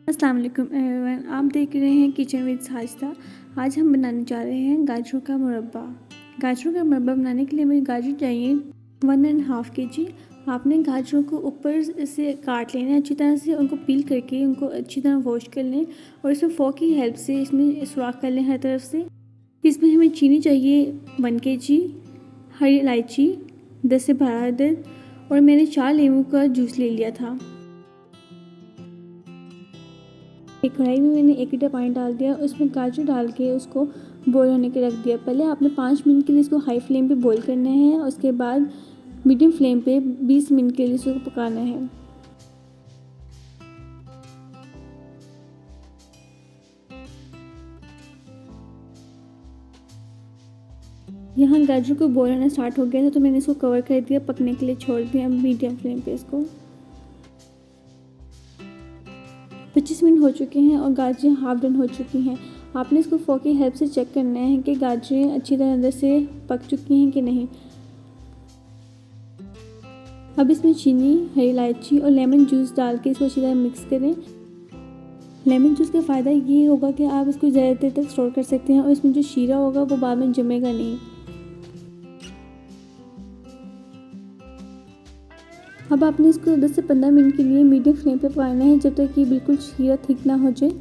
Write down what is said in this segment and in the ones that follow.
अस्सलाम वालेकुम एवरीवन, आप देख रहे हैं किचन विद साजिदा। आज हम बनाने जा रहे हैं गाजरों का मुरब्बा। गाजरों का मुरब्बा बनाने के लिए हमें गाजर चाहिए 1.5 kg। आपने गाजरों को ऊपर से काट लेना है अच्छी तरह से, उनको पील करके उनको अच्छी तरह वॉश कर लें और इसमें फोक की हेल्प से इसमें सुराख कर लें हर तरफ से। इसमें हमें चीनी चाहिए 1 kg, हरी इलायची 10 से 12 अदद और मैंने 4 नींबू का जूस ले लिया था। एक कढ़ाई में मैंने 1 लीटर पानी डाल दिया, उसमें गाजर डाल के उसको बॉईल होने के रख दिया। पहले आपने 5 मिनट के लिए इसको हाई फ्लेम पे बॉईल करना है, उसके बाद मीडियम फ्लेम पे 20 मिनट के लिए इसको पकाना है। यहाँ गाजर को बॉईल होना स्टार्ट हो गया था तो मैंने इसको कवर कर दिया, पकने के लिए छोड़ दिया मीडियम फ्लेम पे इसको। 25 मिनट हो चुके हैं और गाजरें हाफ डन हो चुकी हैं। आपने इसको फोक की हेल्प से चेक करना है कि गाजरें अच्छी तरह अंदर से पक चुकी हैं कि नहीं। अब इसमें चीनी, हरी इलायची और लेमन जूस डाल के इसको अच्छी तरह मिक्स करें। लेमन जूस का फ़ायदा ये होगा कि आप इसको ज़्यादा देर तक स्टोर कर सकते हैं और इसमें जो शीरा होगा वो बाद में जमेगा नहीं। अब आपने इसको 10 से 15 मिनट के लिए मीडियम फ्लेम पे पकाना है जब तक कि बिल्कुल शीरा थिक ना हो जाए।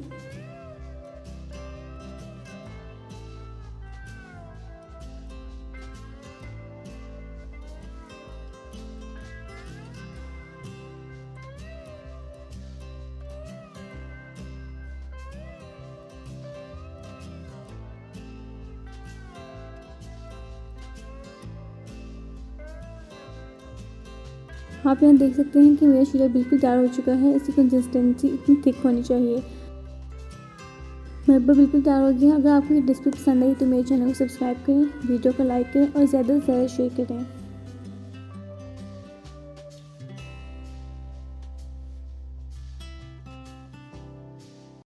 आप यहाँ देख सकते हैं कि मेरा शीरा बिल्कुल तैयार हो चुका है। इसकी कंसिस्टेंसी इतनी थिक होनी चाहिए। मुरब्बा बिल्कुल तैयार हो गया। अगर आपको ये रेसिपी पसंद आई तो मेरे चैनल को सब्सक्राइब करें, वीडियो को लाइक करें और ज़्यादा से ज़्यादा शेयर करें।